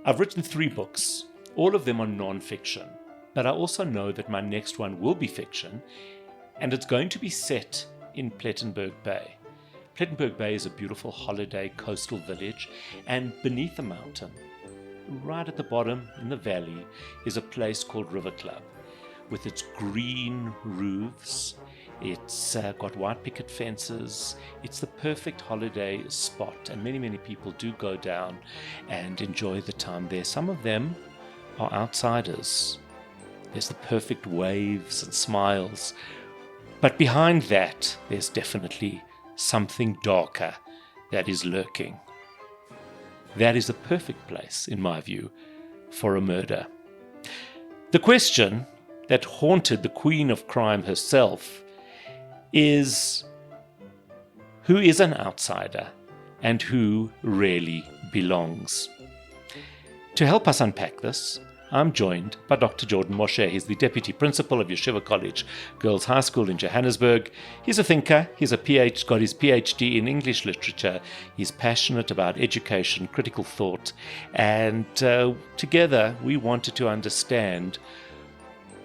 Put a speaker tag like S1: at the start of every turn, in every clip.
S1: I've written 3 books. All of them are non-fiction. But I also know that my next one will be fiction, and it's going to be set in Plettenberg Bay. Plettenberg Bay is a beautiful holiday coastal village, and beneath the mountain, right at the bottom in the valley, is a place called River Club. With its green roofs, it's got white picket fences. It's the perfect holiday spot, and many, many people do go down and enjoy the time there. Some of them are outsiders. There's the perfect waves and smiles. But behind that, there's definitely something darker that is lurking. That is a perfect place, in my view, for a murder. The question that haunted the queen of crime herself is, who is an outsider and who really belongs? To help us unpack this, I'm joined by Dr. Jordan Moshe. He's the Deputy Principal of Yeshiva College Girls High School in Johannesburg. He's a thinker. He's got his PhD in English literature. He's passionate about education, critical thought, and together we wanted to understand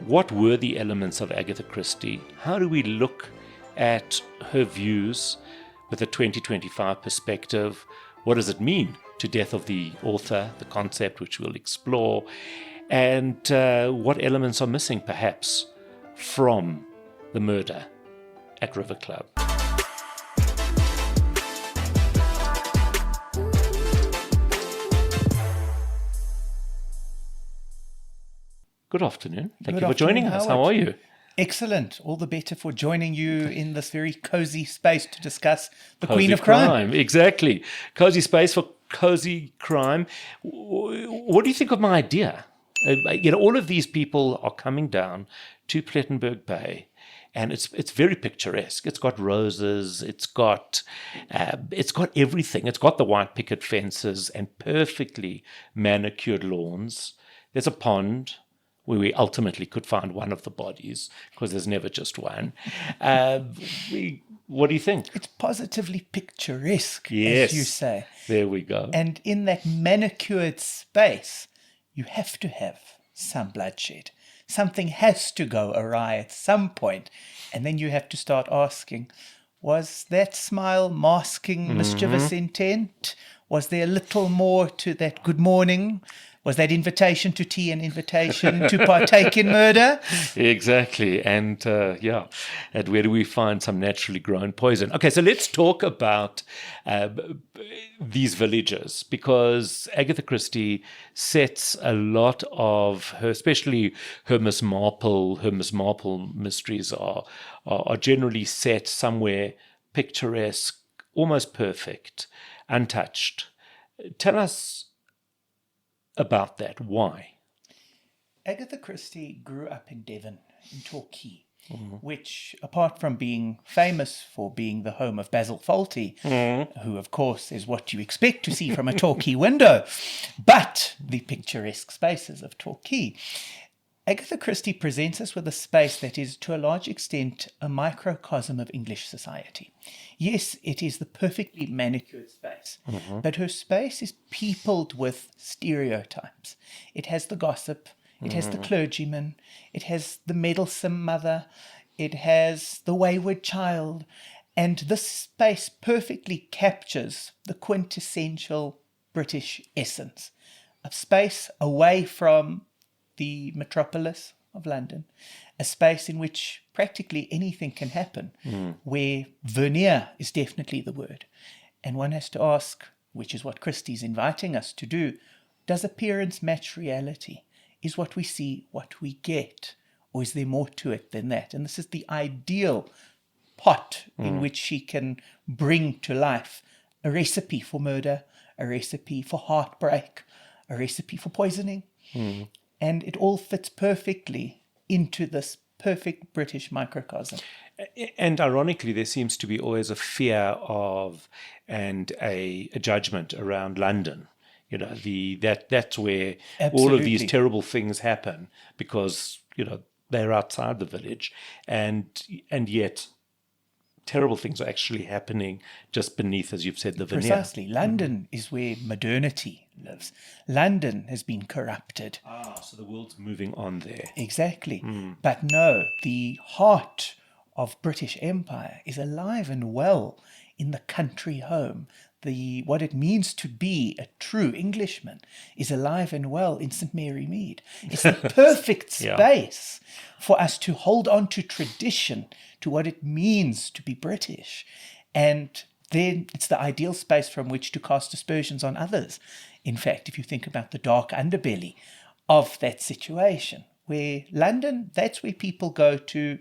S1: what were the elements of Agatha Christie. How do we look at her views with a 2025 perspective? What does it mean to death of the author, the concept which we'll explore, and what elements are missing perhaps from the murder at River Club? Good afternoon. Thank you for joining us. How are you?
S2: Excellent. All the better for joining you in this very cozy space to discuss the Queen of Crime.
S1: Exactly. Cozy space for cozy crime. What do you think of my idea? All of these people are coming down to Plettenberg Bay, and it's very picturesque. It's got roses. It's got everything. It's got the white picket fences and perfectly manicured lawns. There's a pond where we ultimately could find one of the bodies, because there's never just one. What do you think?
S2: It's positively picturesque,
S1: yes,
S2: as you say.
S1: There we go.
S2: And in that manicured space, you have to have some bloodshed. Something has to go awry at some point. And then you have to start asking, was that smile masking mischievous intent? Was there a little more to that good morning? Was that invitation to tea an invitation to partake in murder?
S1: Exactly. And and where do we find some naturally grown poison? Okay, so let's talk about these villages, because Agatha Christie sets a lot of her, especially her Miss Marple mysteries are generally set somewhere picturesque, almost perfect, untouched. Tell us about that. Why?
S2: Agatha Christie grew up in Devon, in Torquay, which, apart from being famous for being the home of Basil Fawlty, who, of course, is what you expect to see from a Torquay window, but the picturesque spaces of Torquay, Agatha Christie presents us with a space that is, to a large extent, a microcosm of English society. Yes, it is the perfectly manicured space, but her space is peopled with stereotypes. It has the gossip, it has the clergyman, it has the meddlesome mother, it has the wayward child, and this space perfectly captures the quintessential British essence. A space away from the metropolis of London, a space in which practically anything can happen, where veneer is definitely the word. And one has to ask, which is what Christie's inviting us to do, does appearance match reality? Is what we see what we get? Or is there more to it than that? And this is the ideal pot in which she can bring to life a recipe for murder, a recipe for heartbreak, a recipe for poisoning. And it all fits perfectly into this perfect British microcosm.
S1: And ironically, there seems to be always a fear of and a judgment around London. That's where all of these terrible things happen, because they're outside the village, and yet terrible things are actually happening just beneath, as you've said, the veneer.
S2: Precisely. London is where modernity lives. London has been corrupted.
S1: So the world's moving on there.
S2: Exactly. But no, the heart of British Empire is alive and well in the country home. What it means to be a true Englishman is alive and well in St. Mary Mead. It's the perfect space for us to hold on to tradition, to what it means to be British. And then it's the ideal space from which to cast aspersions on others. In fact, if you think about the dark underbelly of that situation, where London, that's where people go to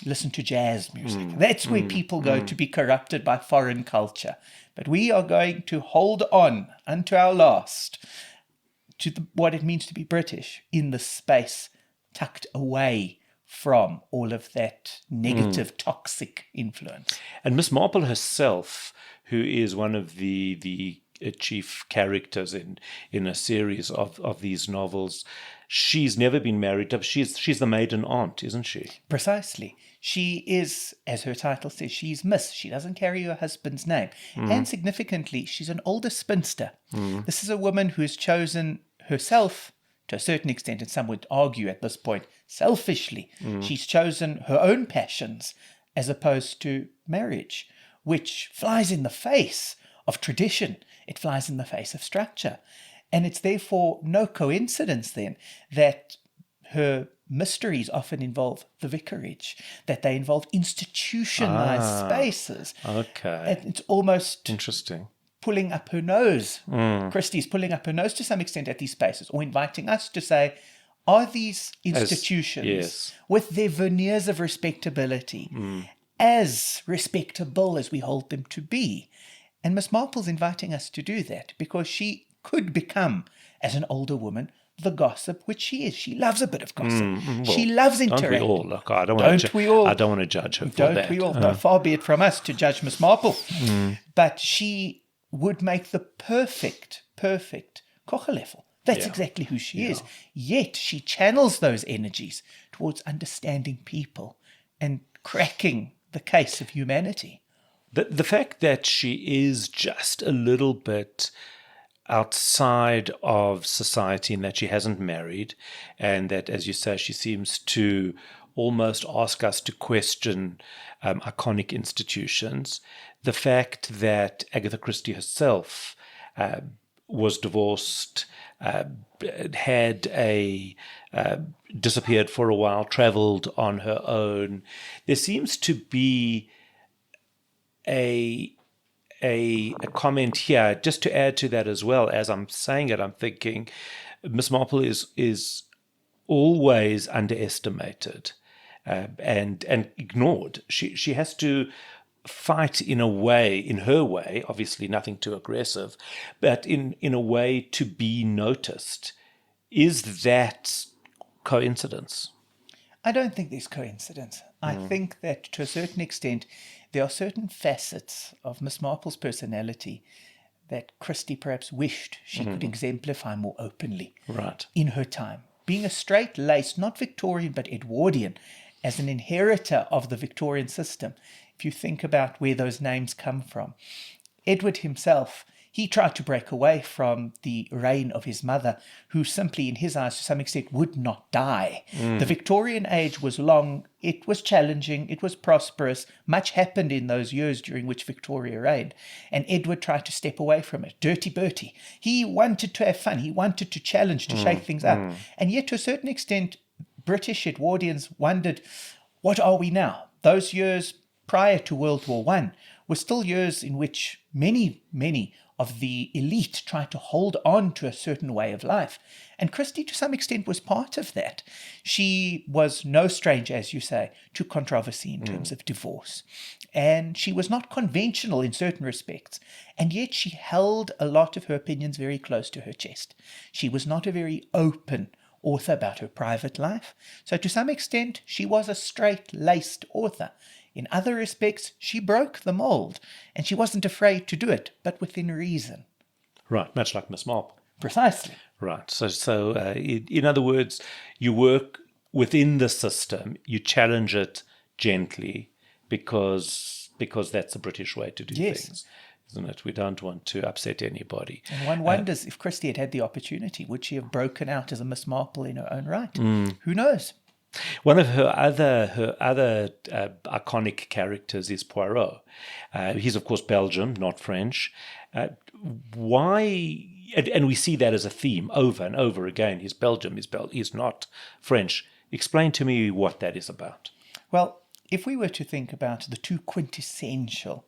S2: listen to jazz music. That's where people go to be corrupted by foreign culture. But we are going to hold on unto our last to what it means to be British in the space tucked away from all of that negative, toxic influence.
S1: And Miss Marple herself, who is one of the chief characters in a series of these novels, she's never been married. She's the maiden aunt, isn't she?
S2: Precisely. She is, as her title says, she's Miss. She doesn't carry her husband's name. And significantly, she's an older spinster. This is a woman who has chosen herself, to a certain extent, and some would argue at this point, selfishly. She's chosen her own passions as opposed to marriage, which flies in the face of tradition. It flies in the face of structure. And it's therefore no coincidence then that her mysteries often involve the vicarage, that they involve institutionalized spaces.
S1: Okay.
S2: And it's almost
S1: interesting.
S2: Pulling up her nose. Christie's pulling up her nose to some extent at these spaces, or inviting us to say, are these institutions with their veneers of respectability as respectable as we hold them to be? And Miss Marple's inviting us to do that because she could become, as an older woman, the gossip which she is. She loves a bit of gossip. She loves interacting.
S1: Don't we all? Look, I don't want to judge her for that.
S2: Don't we all? No, far be it from us to judge Miss Marple. But she would make the perfect Kocheleffel. That's exactly who she is. Yet she channels those energies towards understanding people and cracking the case of humanity.
S1: The fact that she is just a little bit outside of society in that she hasn't married, and that, as you say, she seems to almost ask us to question iconic institutions. The fact that Agatha Christie herself was divorced, had disappeared for a while, traveled on her own. There seems to be a comment here, just to add to that as well. As I'm saying it, I'm thinking Miss Marple is always underestimated and ignored. She has to fight in her way, obviously nothing too aggressive, but in a way to be noticed. Is that coincidence?
S2: I don't think there's coincidence. I think that to a certain extent, there are certain facets of Miss Marple's personality that Christie perhaps wished she could exemplify more openly in her time. Being a straight-laced, not Victorian, but Edwardian, as an inheritor of the Victorian system, if you think about where those names come from, Edward himself, he tried to break away from the reign of his mother, who simply, in his eyes, to some extent, would not die. The Victorian age was long, it was challenging, it was prosperous, much happened in those years during which Victoria reigned, and Edward tried to step away from it. Dirty Bertie. He wanted to have fun, he wanted to challenge, to shake things up. And yet, to a certain extent, British Edwardians wondered, what are we now? Those years prior to World War I were still years in which many of the elite tried to hold on to a certain way of life. And Christie, to some extent, was part of that. She was no stranger, as you say, to controversy in terms of divorce. And she was not conventional in certain respects. And yet she held a lot of her opinions very close to her chest. She was not a very open author about her private life. So to some extent, she was a straight-laced author. In other respects, she broke the mold, and she wasn't afraid to do it, but within reason.
S1: Right, much like Miss Marple.
S2: Precisely.
S1: Right. So in other words, you work within the system, you challenge it gently, because because that's the British way to do things, isn't it? We don't want to upset anybody.
S2: And one wonders if Christie had the opportunity, would she have broken out as a Miss Marple in her own right? Who knows?
S1: One of her other iconic characters is Poirot. He's, of course, Belgian, not French. Why? And we see that as a theme over and over again. He's Belgian, he's not French. Explain to me what that is about.
S2: Well, if we were to think about the two quintessential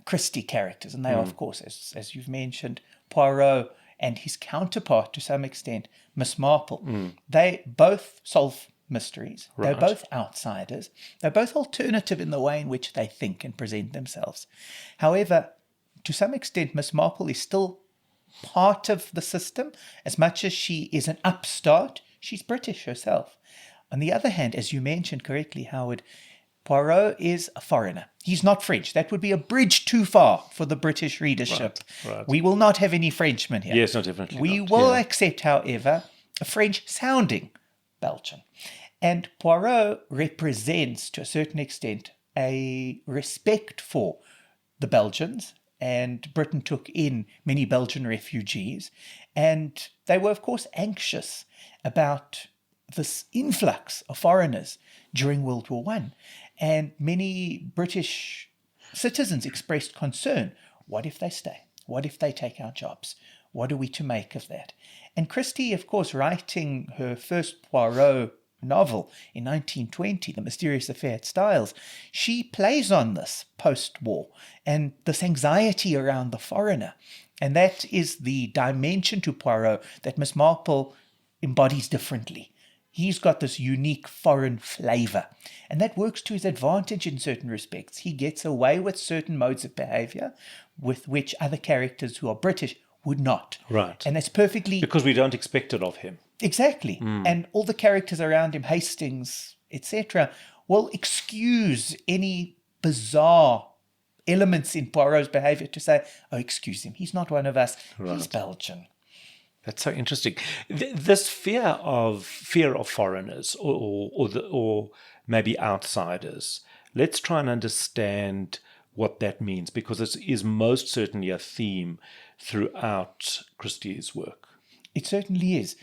S2: Christie characters, and they are, of course, as you've mentioned, Poirot and his counterpart, to some extent, Miss Marple, they both solve mysteries.
S1: Right.
S2: They're both outsiders. They're both alternative in the way in which they think and present themselves. However, to some extent, Miss Marple is still part of the system. As much as she is an upstart, she's British herself. On the other hand, as you mentioned correctly, Howard, Poirot is a foreigner. He's not French. That would be a bridge too far for the British readership.
S1: Right.
S2: We will not have any Frenchmen here.
S1: Yes, no, definitely
S2: We
S1: not.
S2: will accept, however, a French-sounding Belgian. And Poirot represents, to a certain extent, a respect for the Belgians, and Britain took in many Belgian refugees, and they were, of course, anxious about this influx of foreigners during World War I. And many British citizens expressed concern. What if they stay? What if they take our jobs? What are we to make of that? And Christie, of course, writing her first Poirot novel in 1920, The Mysterious Affair at Styles, she plays on this post-war and this anxiety around the foreigner. And that is the dimension to Poirot that Miss Marple embodies differently. He's got this unique foreign flavor, and that works to his advantage in certain respects. He gets away with certain modes of behavior with which other characters who are British would not.
S1: Right.
S2: And that's perfectly...
S1: Because we don't expect it of him.
S2: Exactly. And all the characters around him, Hastings, etc., will excuse any bizarre elements in Poirot's behavior to say, oh, excuse him, he's not one of us, he's Belgian.
S1: That's so interesting. This fear of foreigners or maybe outsiders. Let's try and understand what that means, because it is most certainly a theme throughout Christie's work.
S2: It certainly is.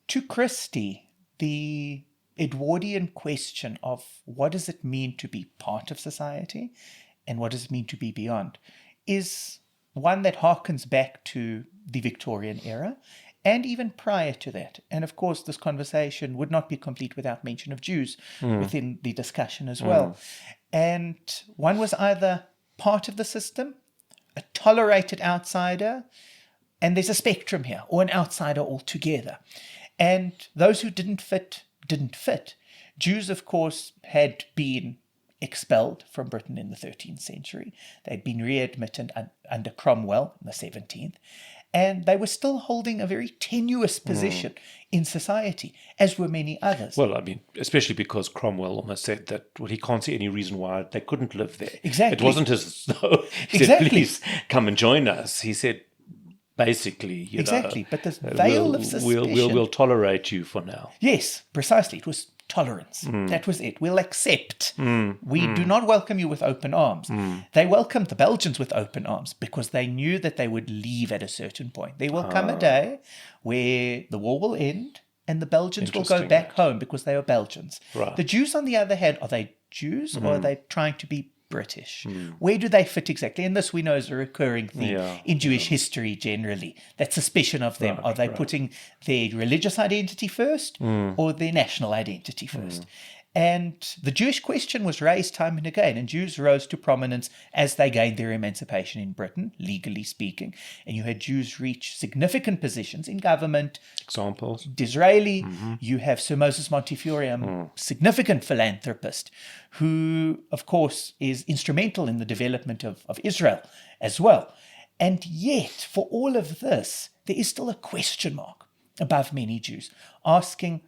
S2: To Christie, the Edwardian question of what does it mean to be part of society and what does it mean to be beyond is one that harkens back to the Victorian era and even prior to that. And of course, this conversation would not be complete without mention of Jews within the discussion as well. And one was either part of the system, a tolerated outsider, and there's a spectrum here, or an outsider altogether. And those who didn't fit, didn't fit. Jews, of course, had been expelled from Britain in the 13th century. They'd been readmitted under Cromwell in the 17th. And they were still holding a very tenuous position in society, as were many others.
S1: Well, I mean, especially because Cromwell almost said that he can't see any reason why they couldn't live there.
S2: Exactly.
S1: It wasn't as though he said, please come and join us. He said, basically,
S2: but this veil of suspicion.
S1: We'll tolerate you for now.
S2: Yes, precisely. It was tolerance. That was it. We'll accept. We do not welcome you with open arms. They welcomed the Belgians with open arms because they knew that they would leave at a certain point. There will come a day where the war will end and the Belgians will go back home because they are Belgians.
S1: Right.
S2: The Jews, on the other hand, are they Jews or are they trying to be British? Where do they fit exactly? And this we know is a recurring theme in Jewish history generally, that suspicion of them. Are they putting their religious identity first or their national identity first? And the Jewish question was raised time and again, and Jews rose to prominence as they gained their emancipation in Britain, legally speaking. And you had Jews reach significant positions in government.
S1: Examples?
S2: Disraeli, you have Sir Moses Montefiore, a significant philanthropist, who, of course, is instrumental in the development of Israel as well. And yet, for all of this, there is still a question mark above many Jews, asking,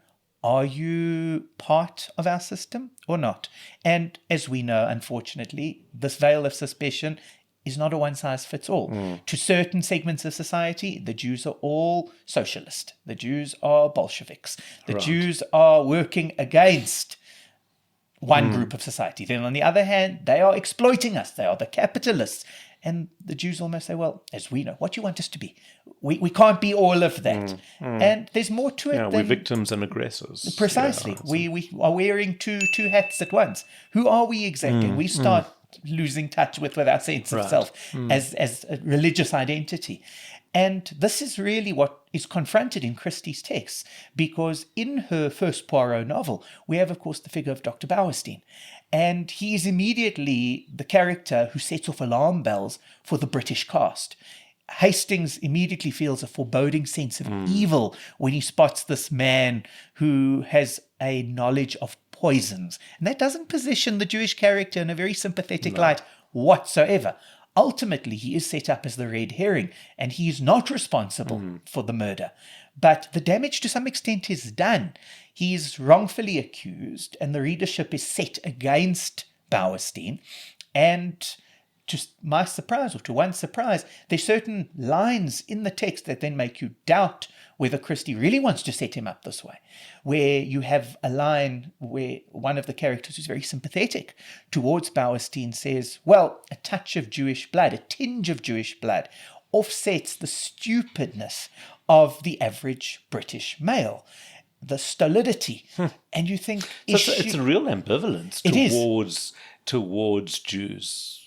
S2: are you part of our system or not? And as we know, unfortunately, this veil of suspicion is not a one-size-fits-all. To certain segments of society, the Jews are all socialist. The Jews are Bolsheviks. The Jews are working against one group of society. Then on the other hand, they are exploiting us. They are the capitalists. And the Jews almost say, well, as we know, what do you want us to be? We can't be all of that. And there's more to it than...
S1: we're victims and aggressors.
S2: Precisely.
S1: Yeah,
S2: we are wearing two hats at once. Who are we exactly? We start losing touch with our sense of self as a religious identity. And this is really what is confronted in Christie's texts, because in her first Poirot novel, we have, of course, the figure of Dr. Bauerstein. And he is immediately the character who sets off alarm bells for the British caste. Hastings immediately feels a foreboding sense of evil when he spots this man who has a knowledge of poisons. And that doesn't position the Jewish character in a very sympathetic light whatsoever. Ultimately, he is set up as the red herring, and he is not responsible for the murder. But the damage to some extent is done. He is wrongfully accused, and the readership is set against Bauerstein. And to my surprise, or to one's surprise, there's certain lines in the text that then make you doubt whether Christie really wants to set him up this way, where you have a line where one of the characters who's very sympathetic towards Bauerstein says, well, a touch of Jewish blood, a tinge of Jewish blood, offsets the stupidness of the average British male, the stolidity. And you think...
S1: it's a real ambivalence towards Jews.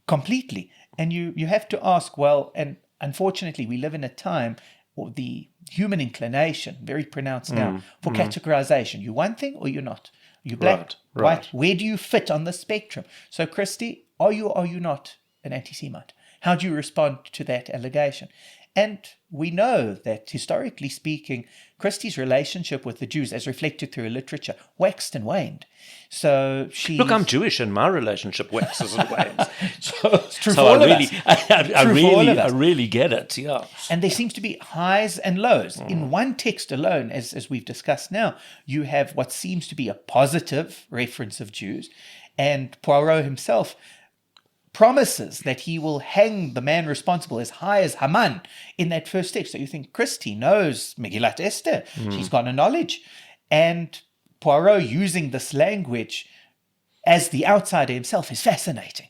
S2: Completely. And you have to ask, well, and unfortunately we live in a time, or the human inclination, very pronounced now, for categorization. You're one thing or you're not. You're black, white. Where do you fit on the spectrum? So, Christie, are you or are you not an anti-Semite? How do you respond to that allegation? And we know that, historically speaking, Christie's relationship with the Jews, as reflected through her literature, waxed and waned. So she... Look,
S1: I'm Jewish, and my relationship waxes and wanes.
S2: It's true for all of us.
S1: I really get it, yeah.
S2: And there seems to be highs and lows. In one text alone, as we've discussed now, you have what seems to be a positive reference of Jews, and Poirot himself promises that he will hang the man responsible as high as Haman in that first text. So you think Christie knows Megillat Esther. She's got a knowledge. And Poirot using this language as the outsider himself is fascinating.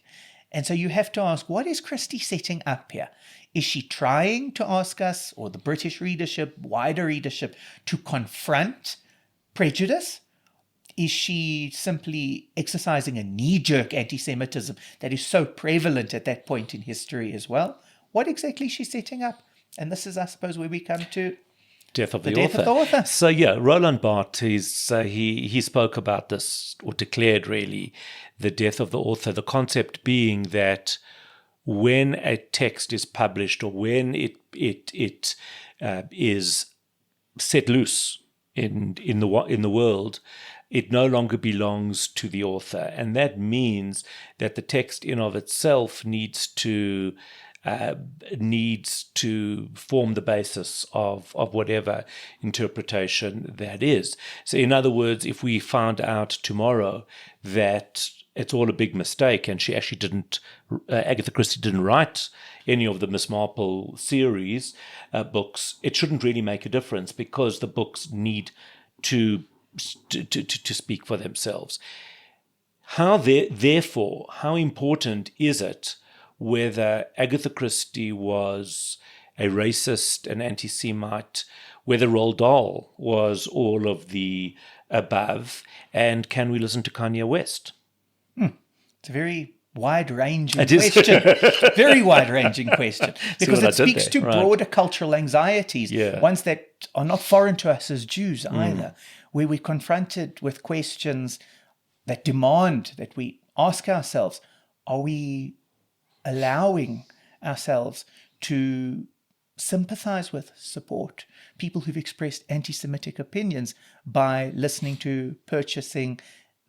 S2: And so you have to ask, what is Christie setting up here? Is she trying to ask us, or the British readership, wider readership, to confront prejudice? Is she simply exercising a knee-jerk anti-Semitism that is so prevalent at that point in history as well? What exactly is she setting up? And this is, I suppose, where we come to
S1: death of the author. So, Roland Barthes, he spoke about this, or declared really, the death of the author, the concept being that when a text is published, or when it is set loose in the world, it no longer belongs to the author. And that means that the text in of itself needs to form the basis of whatever interpretation that is. So in other words, if we found out tomorrow that it's all a big mistake and she actually Agatha Christie didn't write any of the Miss Marple series books, it shouldn't really make a difference, because the books need to speak for themselves. Therefore, how important is it whether Agatha Christie was a racist, an anti-Semite, whether Roald Dahl was all of the above, and can we listen to Kanye West?
S2: It's a very wide-ranging question. Very wide-ranging question. Because it speaks to broader cultural anxieties, ones that are not foreign to us as Jews either, where we're confronted with questions that demand that we ask ourselves, are we allowing ourselves to sympathize with, support people who've expressed anti-Semitic opinions by listening to, purchasing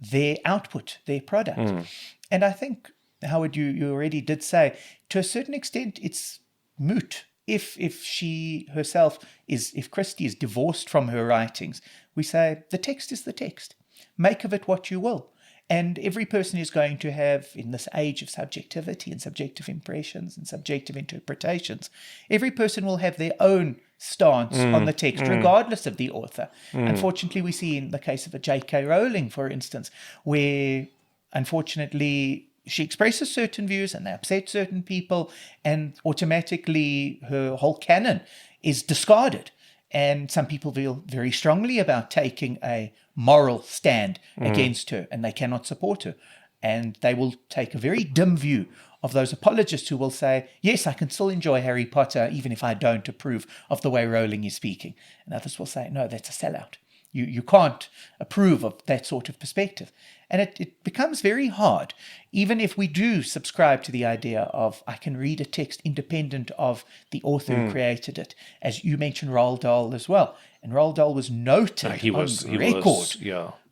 S2: their output, their product? And I think, Howard, you already did say, to a certain extent, it's moot. If she herself if Christie is divorced from her writings, we say the text is the text. Make of it what you will. And every person is going to have, in this age of subjectivity and subjective impressions and subjective interpretations, every person will have their own stance on the text, regardless of the author. Unfortunately, we see in the case of a J.K. Rowling, for instance, where unfortunately she expresses certain views and they upset certain people, and automatically her whole canon is discarded. And some people feel very strongly about taking a moral stand against her, and they cannot support her. And they will take a very dim view of those apologists who will say, yes, I can still enjoy Harry Potter, even if I don't approve of the way Rowling is speaking. And others will say, no, that's a sellout. You can't approve of that sort of perspective. And it becomes very hard, even if we do subscribe to the idea of I can read a text independent of the author who created it. As you mentioned Roald Dahl as well. And Roald Dahl was noted on record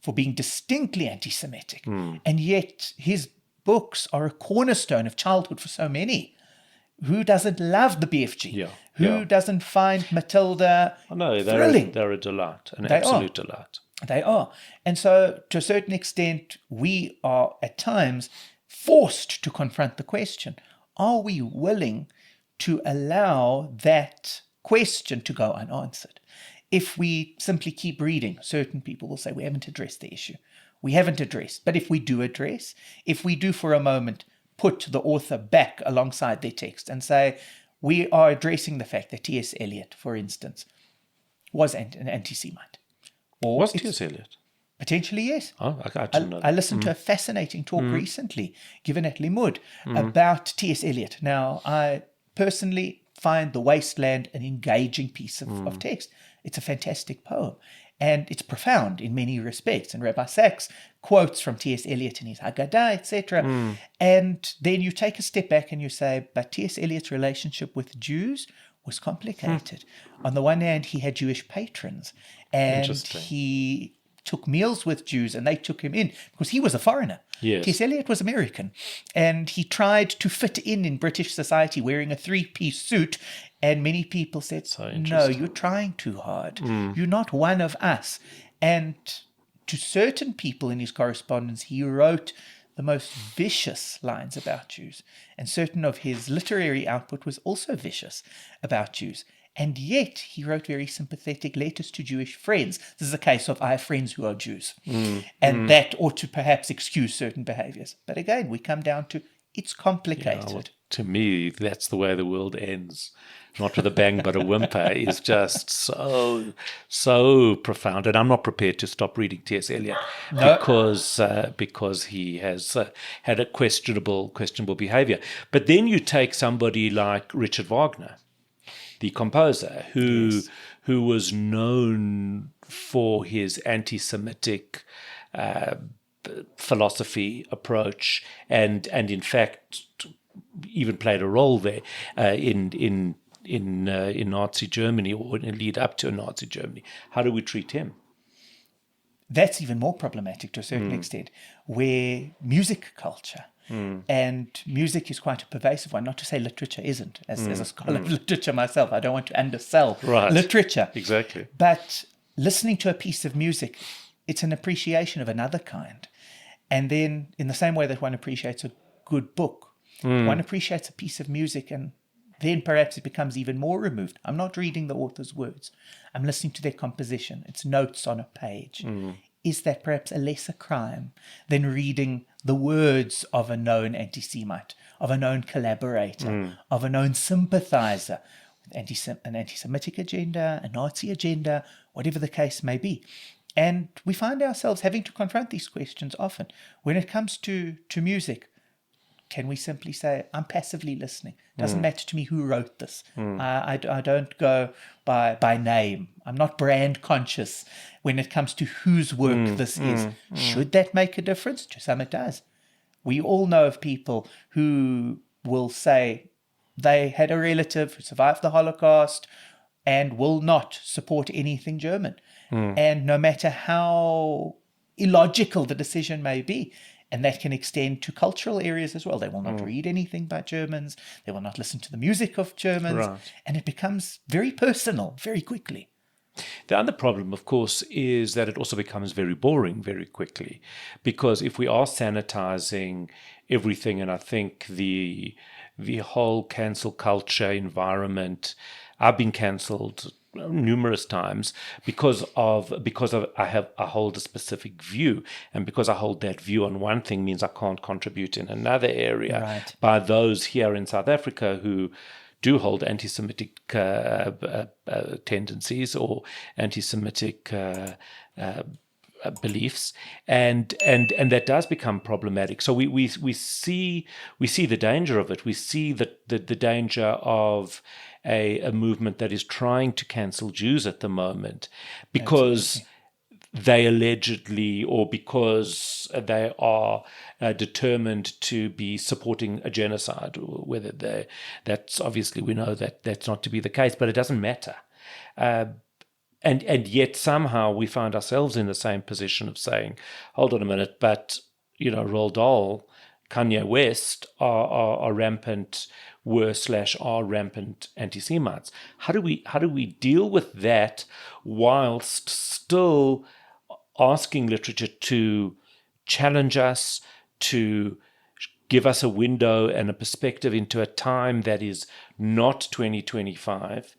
S2: for being distinctly anti-Semitic. And yet his books are a cornerstone of childhood for so many. Who doesn't love the BFG? Who doesn't find Matilda thrilling?
S1: They're a delight, an absolute delight.
S2: They are. And so, to a certain extent, we are at times forced to confront the question, are we willing to allow that question to go unanswered? If we simply keep reading, certain people will say we haven't addressed the issue. We haven't addressed. But if we do address, if we do for a moment put the author back alongside their text and say, we are addressing the fact that T.S. Eliot, for instance, was an anti-Semite.
S1: Or was T.S. Eliot?
S2: Potentially, yes.
S1: Oh, I didn't know that.
S2: I listened to a fascinating talk recently given at Limud about T.S. Eliot. Now, I personally find The Wasteland an engaging piece of text. It's a fantastic poem. And it's profound in many respects. And Rabbi Sachs quotes from T.S. Eliot in his Haggadah, etc. And then you take a step back and you say, but T.S. Eliot's relationship with Jews was complicated. On the one hand, he had Jewish patrons. And he took meals with Jews and they took him in because he was a foreigner.
S1: Yes.
S2: T.S. Eliot was American. And he tried to fit in British society wearing a three-piece suit. And many people said, no, you're trying too hard. You're not one of us. And to certain people in his correspondence, he wrote the most vicious lines about Jews. And certain of his literary output was also vicious about Jews. And yet he wrote very sympathetic letters to Jewish friends. This is a case of I have friends who are Jews. And that ought to perhaps excuse certain behaviors. But again, we come down to it's complicated.
S1: Yeah, well, to me, that's the way the world ends. Not with a bang, but a whimper is just so profound. And I'm not prepared to stop reading T.S. Eliot because he has had a questionable behavior. But then you take somebody like Richard Wagner, the composer, who was known for his anti-Semitic philosophy approach, and in fact even played a role there in Nazi Germany, or in a lead up to Nazi Germany. How do we treat him?
S2: That's even more problematic to a certain extent, where music culture, and music is quite a pervasive one, not to say literature isn't. As a scholar of literature myself, I don't want to undersell literature.
S1: Exactly.
S2: But listening to a piece of music, it's an appreciation of another kind. And then in the same way that one appreciates a good book, one appreciates a piece of music, and then perhaps it becomes even more removed. I'm not reading the author's words. I'm listening to their composition. It's notes on a page. Is that perhaps a lesser crime than reading the words of a known anti-Semite, of a known collaborator, of a known sympathizer with an anti-Semitic agenda, a Nazi agenda, whatever the case may be? And we find ourselves having to confront these questions often. When it comes to music, can we simply say, I'm passively listening? Doesn't matter to me who wrote this. I don't go by name. I'm not brand conscious when it comes to whose work this is. Should that make a difference? To some it does. We all know of people who will say they had a relative who survived the Holocaust and will not support anything German. And no matter how illogical the decision may be, and that can extend to cultural areas as well. They will not read anything by Germans. They will not listen to the music of Germans. Right. And it becomes very personal very quickly.
S1: The other problem, of course, is that it also becomes very boring very quickly. Because if we are sanitizing everything, and I think the whole cancel culture environment, I've been cancelled numerous times because I hold a specific view, and because I hold that view on one thing means I can't contribute in another area.
S2: Right.
S1: By those here in South Africa who do hold anti-Semitic tendencies or anti-Semitic beliefs, and that does become problematic. So we see the danger of it. We see the danger of a movement that is trying to cancel Jews at the moment because they allegedly, or because they are determined to be supporting a genocide, whether that's obviously, we know that that's not to be the case, but it doesn't matter. And yet somehow we find ourselves in the same position of saying, hold on a minute, but Roald Dahl, Kanye West are rampant are rampant anti-Semites. How do we deal with that whilst still asking literature to challenge us, to give us a window and a perspective into a time that is not 2025,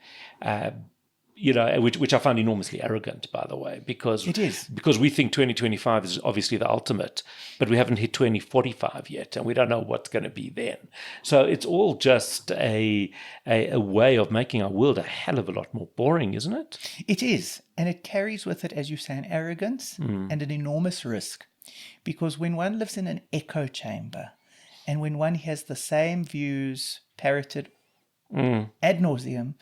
S1: which I find enormously arrogant, by the way, because
S2: it is.
S1: Because we think 2025 is obviously the ultimate, but we haven't hit 2045 yet, and we don't know what's going to be then. So it's all just a way of making our world a hell of a lot more boring, isn't it?
S2: It is, and it carries with it, as you say, an arrogance and an enormous risk, because when one lives in an echo chamber, and when one has the same views parroted ad nauseum,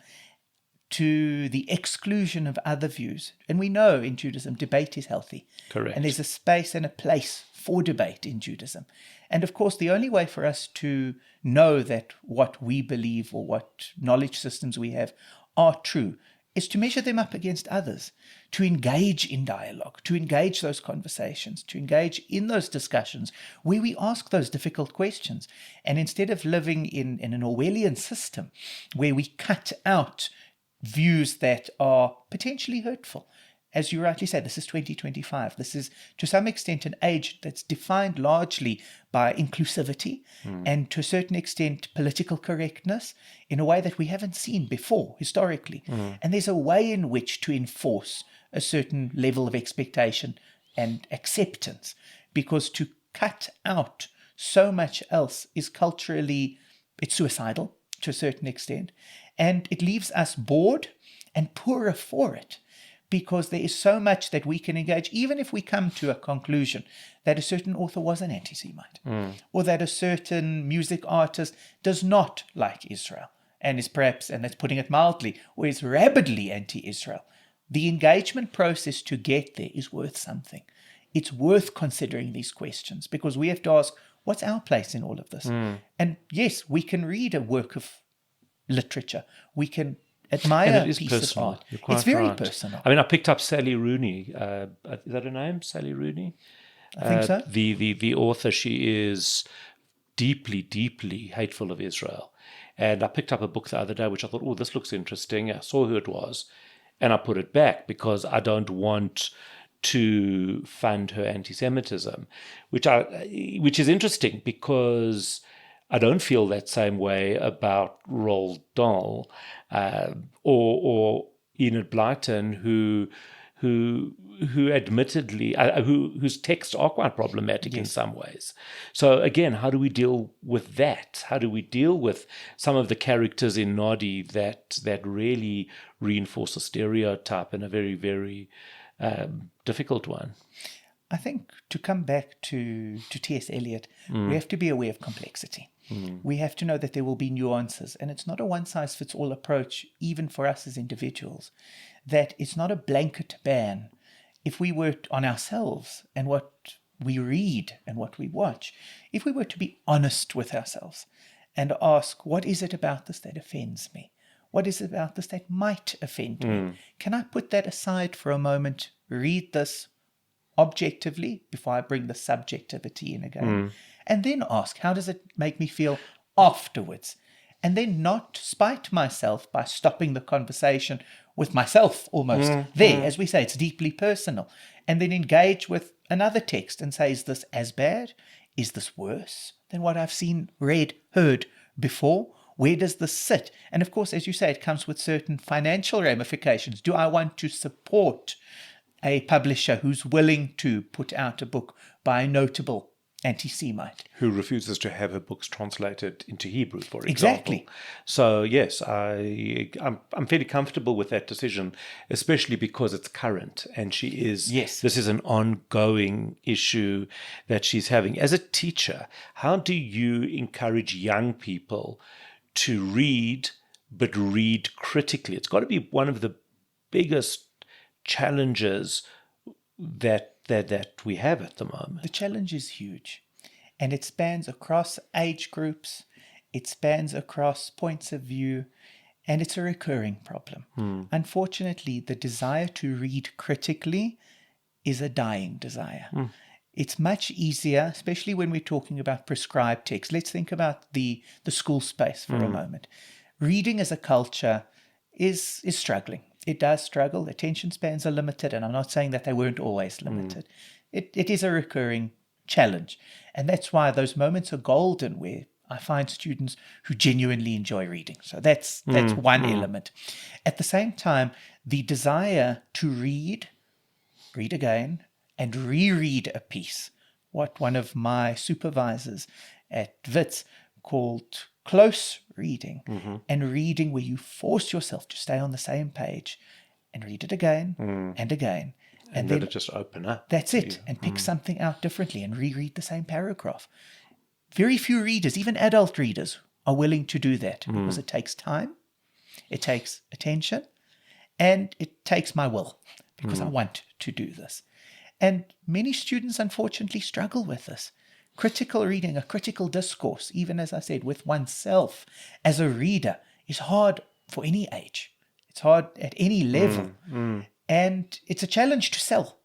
S2: to the exclusion of other views. And we know in Judaism, debate is healthy.
S1: Correct.
S2: And there's a space and a place for debate in Judaism. And of course, the only way for us to know that what we believe or what knowledge systems we have are true is to measure them up against others, to engage in dialogue, to engage those conversations, to engage in those discussions where we ask those difficult questions. And instead of living in an Orwellian system where we cut out views that are potentially hurtful. As you rightly said, this is 2025. This is, to some extent, an age that's defined largely by inclusivity and, to a certain extent, political correctness in a way that we haven't seen before, historically. And there's a way in which to enforce a certain level of expectation and acceptance, because to cut out so much else is culturally, it's suicidal to a certain extent. And it leaves us bored and poorer for it, because there is so much that we can engage, even if we come to a conclusion that a certain author was an anti-Semite, or that a certain music artist does not like Israel, and is perhaps, and that's putting it mildly, or is rabidly anti-Israel. The engagement process to get there is worth something. It's worth considering these questions, because we have to ask, what's our place in all of this? And yes, we can read a work of literature. We can admire a piece
S1: personal.
S2: of art. It's very personal.
S1: I mean, I picked up Sally Rooney. Is that her name? Sally Rooney?
S2: I think so.
S1: The author, she is deeply, deeply hateful of Israel. And I picked up a book the other day, which I thought, oh, this looks interesting. I saw who it was, and I put it back because I don't want to fund her anti-Semitism, which is interesting because I don't feel that same way about Roald Dahl or Enid Blyton, who admittedly, whose texts are quite problematic in some ways. So again, how do we deal with that? How do we deal with some of the characters in Noddy that really reinforce a stereotype in a very, very difficult one?
S2: I think to come back to T.S. Eliot, we have to be aware of complexity. We have to know that there will be nuances, and it's not a one-size-fits-all approach, even for us as individuals, that it's not a blanket ban. If we were on ourselves and what we read and what we watch, if we were to be honest with ourselves and ask, what is it about this that offends me? What is it about this that might offend me? Can I put that aside for a moment, read this objectively before I bring the subjectivity in again, and then ask, how does it make me feel afterwards? And then not spite myself by stopping the conversation with myself almost there. As we say, it's deeply personal. And then engage with another text and say, is this as bad? Is this worse than what I've seen, read, heard before? Where does this sit? And of course, as you say, it comes with certain financial ramifications. Do I want to support a publisher who's willing to put out a book by a notable anti-Semite?
S1: Who refuses to have her books translated into Hebrew, for example.
S2: Exactly.
S1: So, yes, I'm fairly comfortable with that decision, especially because it's current and she is,
S2: Yes.
S1: This is an ongoing issue that she's having. As a teacher, how do you encourage young people to read, but read critically? It's got to be one of the biggest challenges that we have at the moment.
S2: The challenge is huge, and it spans across age groups, it spans across points of view, and it's a recurring problem. Unfortunately, the desire to read critically is a dying desire. It's much easier, especially when we're talking about prescribed text. Let's think about the school space for a moment. Reading as a culture is struggling. It does struggle. Attention spans are limited, and I'm not saying that they weren't always limited. It is a recurring challenge, and that's why those moments are golden where I find students who genuinely enjoy reading. So that's one element. At the same time, the desire to read again, and reread a piece, what one of my supervisors at WITS called close reading, and reading where you force yourself to stay on the same page and read it again and again.
S1: And then let it just open up.
S2: That's it. And pick something out differently and reread the same paragraph. Very few readers, even adult readers, are willing to do that because it takes time, it takes attention, and it takes my will because I want to do this. And many students, unfortunately, struggle with this. Critical reading, a critical discourse, even as I said, with oneself as a reader, is hard for any age. It's hard at any level. And it's a challenge to sell.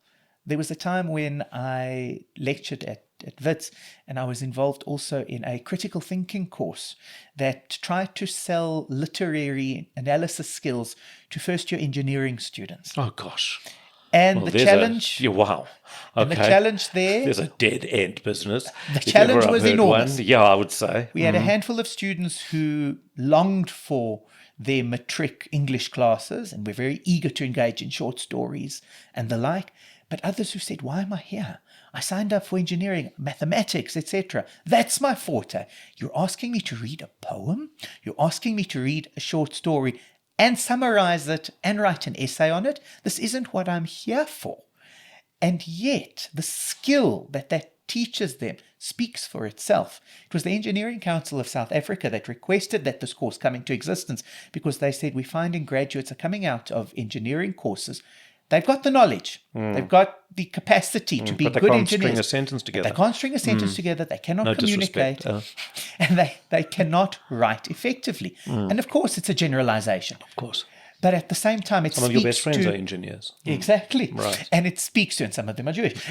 S2: There was a time when I lectured at WITS, and I was involved also in a critical thinking course that tried to sell literary analysis skills to first-year engineering students.
S1: Oh, gosh.
S2: And the challenge...
S1: wow. Okay.
S2: And the challenge there...
S1: There's a dead-end business.
S2: The challenge was enormous.
S1: Yeah, I would say.
S2: We had a handful of students who longed for their matric English classes and were very eager to engage in short stories and the like, but others who said, why am I here? I signed up for engineering, mathematics, etc. That's my forte. You're asking me to read a poem? You're asking me to read a short story and summarize it and write an essay on it? This isn't what I'm here for. And yet, the skill that teaches them speaks for itself. It was the Engineering Council of South Africa that requested that this course come into existence because they said, we're finding graduates are coming out of engineering courses. They've got the knowledge. They've got the capacity to be good engineers.
S1: But they can't string a sentence together.
S2: They can't string a sentence together. They cannot communicate. And they cannot write effectively. And of course, it's a generalization.
S1: Of course.
S2: But at the same time, it
S1: some of your best friends are engineers.
S2: Exactly.
S1: Right.
S2: And it speaks to, and some of them are Jewish,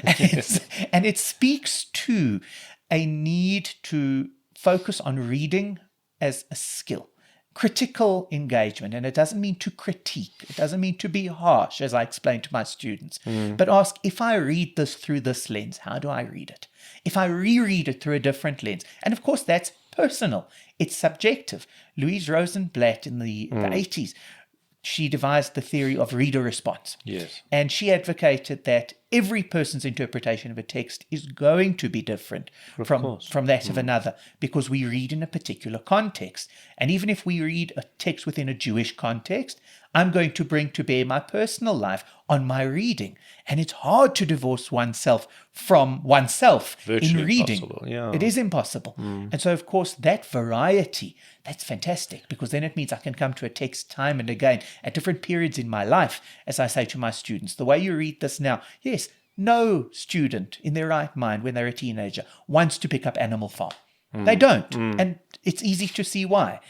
S2: and it speaks to a need to focus on reading as a skill. Critical engagement, and it doesn't mean to critique. It doesn't mean to be harsh, as I explain to my students. But ask, if I read this through this lens, how do I read it? If I reread it through a different lens, and of course that's personal. It's subjective. Louise Rosenblatt in the 80s, she devised the theory of reader response.
S1: Yes.
S2: And she advocated that every person's interpretation of a text is going to be different from that of another, because we read in a particular context. And even if we read a text within a Jewish context, I'm going to bring to bear my personal life on my reading. And it's hard to divorce oneself from oneself
S1: Virtually
S2: in reading.
S1: Impossible, yeah.
S2: It is impossible. And so, of course, that variety, that's fantastic, because then it means I can come to a text time and again at different periods in my life. As I say to my students, the way you read this now, yes, no student in their right mind when they're a teenager wants to pick up Animal Farm. They don't. And it's easy to see why.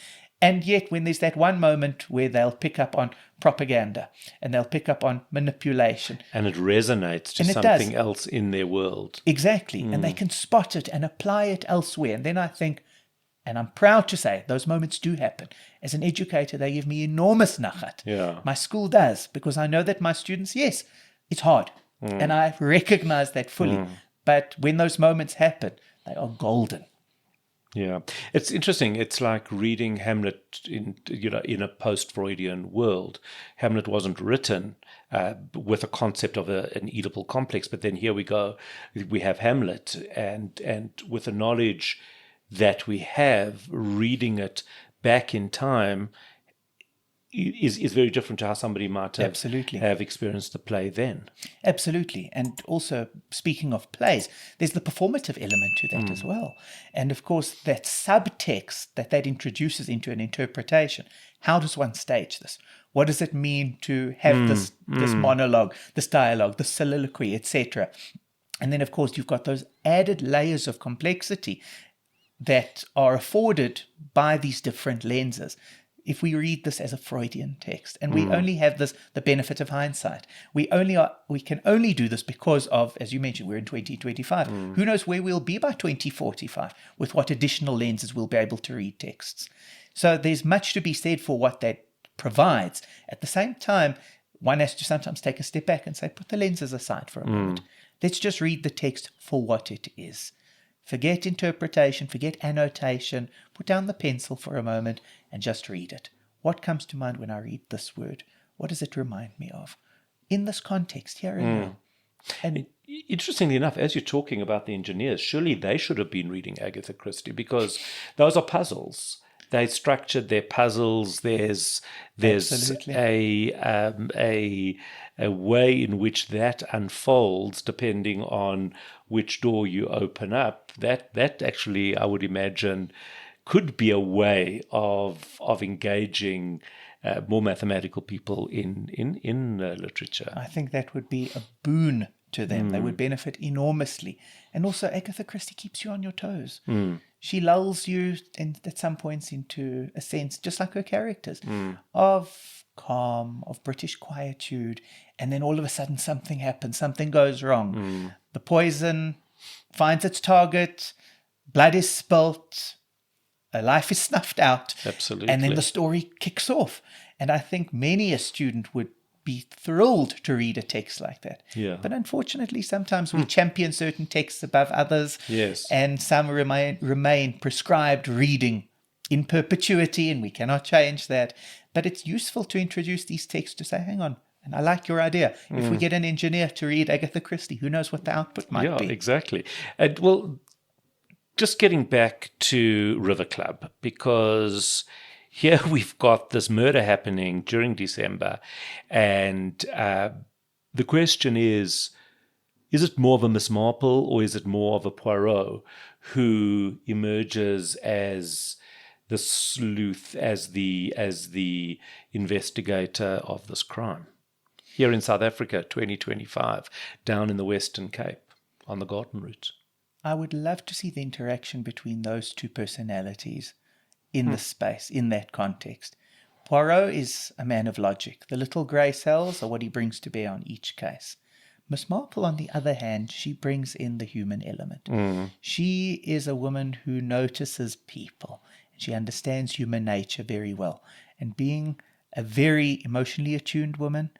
S2: And yet, when there's that one moment where they'll pick up on propaganda and they'll pick up on manipulation.
S1: And it resonates to something else in their world.
S2: Exactly. And they can spot it and apply it elsewhere. And then I think, and I'm proud to say, those moments do happen. As an educator, they give me enormous nachat.
S1: Yeah.
S2: My school does, because I know that my students, yes, it's hard. And I recognize that fully. But when those moments happen, they are golden.
S1: Yeah, it's interesting. It's like reading Hamlet in a post-Freudian world. Hamlet wasn't written with a concept of an Oedipal complex, but then here we go. We have Hamlet, and with the knowledge that we have, reading it back in time is very different to how somebody might have experienced the play then.
S2: Absolutely. And also, speaking of plays, there's the performative element to that as well. And of course, that subtext that introduces into an interpretation. How does one stage this? What does it mean to have this monologue, this dialogue, this soliloquy, etc.? And then, of course, you've got those added layers of complexity that are afforded by these different lenses. If we read this as a Freudian text, and we only have the benefit of hindsight, we can only do this because of, as you mentioned, we're in 2025. Who knows where we'll be by 2045 with what additional lenses we'll be able to read texts. So there's much to be said for what that provides. At the same time, one has to sometimes take a step back and say, put the lenses aside for a moment. Let's just read the text for what it is. Forget interpretation, forget annotation, put down the pencil for a moment and just read it. What comes to mind when I read this word? What does it remind me of? In this context, here and now. And
S1: interestingly enough, as you're talking about the engineers, surely they should have been reading Agatha Christie, because those are puzzles. They structured their puzzles. There's a way in which that unfolds depending on which door you open up. That actually, I would imagine, could be a way of engaging more mathematical people in literature.
S2: I think that would be a boon to them. They would benefit enormously. And also, Agatha Christie keeps you on your toes. She lulls you at some points into a sense, just like her characters, of calm, of British quietude. And then all of a sudden something happens, something goes wrong. The poison finds its target, blood is spilt, a life is snuffed out.
S1: Absolutely.
S2: And then the story kicks off. And I think many a student would be thrilled to read a text like that.
S1: Yeah.
S2: But unfortunately, sometimes we champion certain texts above others.
S1: Yes.
S2: And some remain prescribed reading in perpetuity, and we cannot change that. But it's useful to introduce these texts to say, hang on, and I like your idea. If we get an engineer to read Agatha Christie, who knows what the output might be?
S1: Yeah, exactly. And well, just getting back to River Club, because here we've got this murder happening during December, and the question is it more of a Miss Marple or is it more of a Poirot who emerges as the sleuth, as the investigator of this crime? Here in South Africa, 2025, down in the Western Cape, on the Garden Route.
S2: I would love to see the interaction between those two personalities in the space, in that context. Poirot is a man of logic. The little grey cells are what he brings to bear on each case. Miss Marple, on the other hand, she brings in the human element. She is a woman who notices people. And she understands human nature very well. And being a very emotionally attuned woman,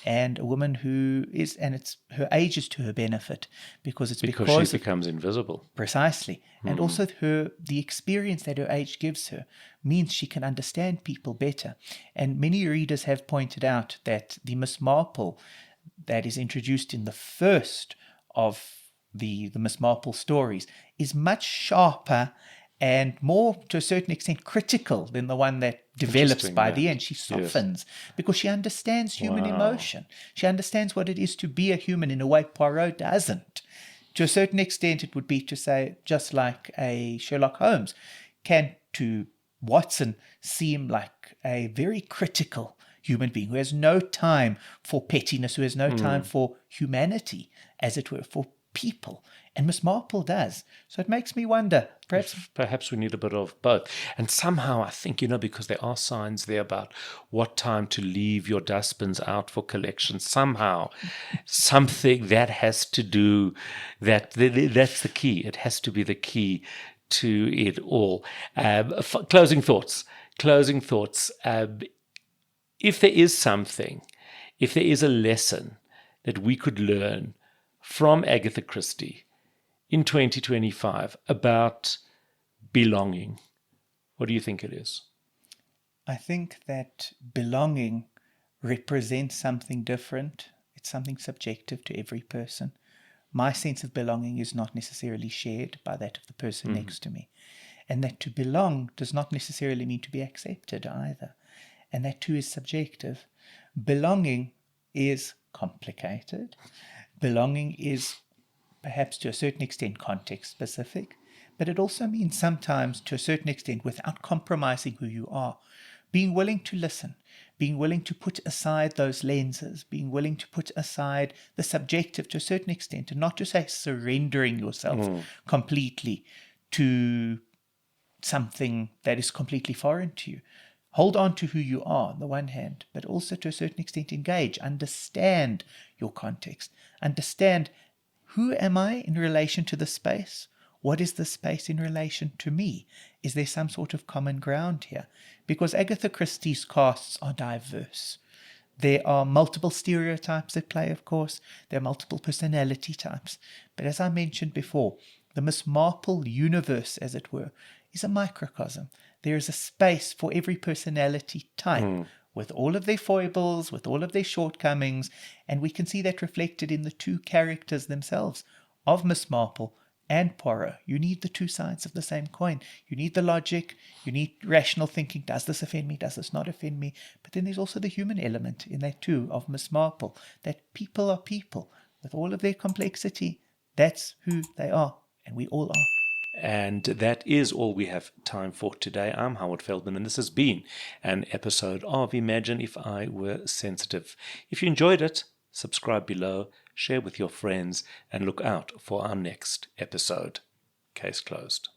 S2: and a woman who is, and it's her age is to her benefit, because she
S1: becomes invisible.
S2: Precisely. And also the experience that her age gives her means she can understand people better. And many readers have pointed out that the Miss Marple that is introduced in the first of the Miss Marple stories is much sharper and more, to a certain extent, critical than the one that develops by the end. She softens because she understands human emotion. She understands what it is to be a human in a way Poirot doesn't. To a certain extent, it would be to say, just like a Sherlock Holmes can to Watson seem like a very critical human being who has no time for pettiness, who has no time for humanity, as it were, for people. And Miss Marple does. So it makes me wonder,
S1: perhaps we need a bit of both. And somehow I think, because there are signs there about what time to leave your dustbins out for collection. Somehow, something that has to do, that's the key. It has to be the key to it all. Closing thoughts. If there is something, if there is a lesson that we could learn from Agatha Christie in 2025 about belonging. What do you think it is?
S2: I think that belonging represents something different. It's something subjective to every person. My sense of belonging is not necessarily shared by that of the person next to me. And that to belong does not necessarily mean to be accepted either. And that too is subjective. Belonging is complicated. Belonging is perhaps to a certain extent context specific, but it also means sometimes to a certain extent, without compromising who you are, being willing to listen, being willing to put aside those lenses, being willing to put aside the subjective to a certain extent, and not to say surrendering yourself completely to something that is completely foreign to you. Hold on to who you are on the one hand, but also to a certain extent engage, understand your context, understand who am I in relation to the space? What is the space in relation to me? Is there some sort of common ground here? Because Agatha Christie's casts are diverse. There are multiple stereotypes at play, of course. There are multiple personality types. But as I mentioned before, the Miss Marple universe, as it were, is a microcosm. There is a space for every personality type, with all of their foibles, with all of their shortcomings, and we can see that reflected in the two characters themselves of Miss Marple and Poirot. You need the two sides of the same coin. You need the logic, you need rational thinking. Does this offend me? Does this not offend me? But then there's also the human element in that too of Miss Marple, that people are people with all of their complexity. That's who they are, and we all are.
S1: And that is all we have time for today. I'm Howard Feldman, and this has been an episode of Imagine If I Were Sensitive. If you enjoyed it, subscribe below, share with your friends, and look out for our next episode. Case closed.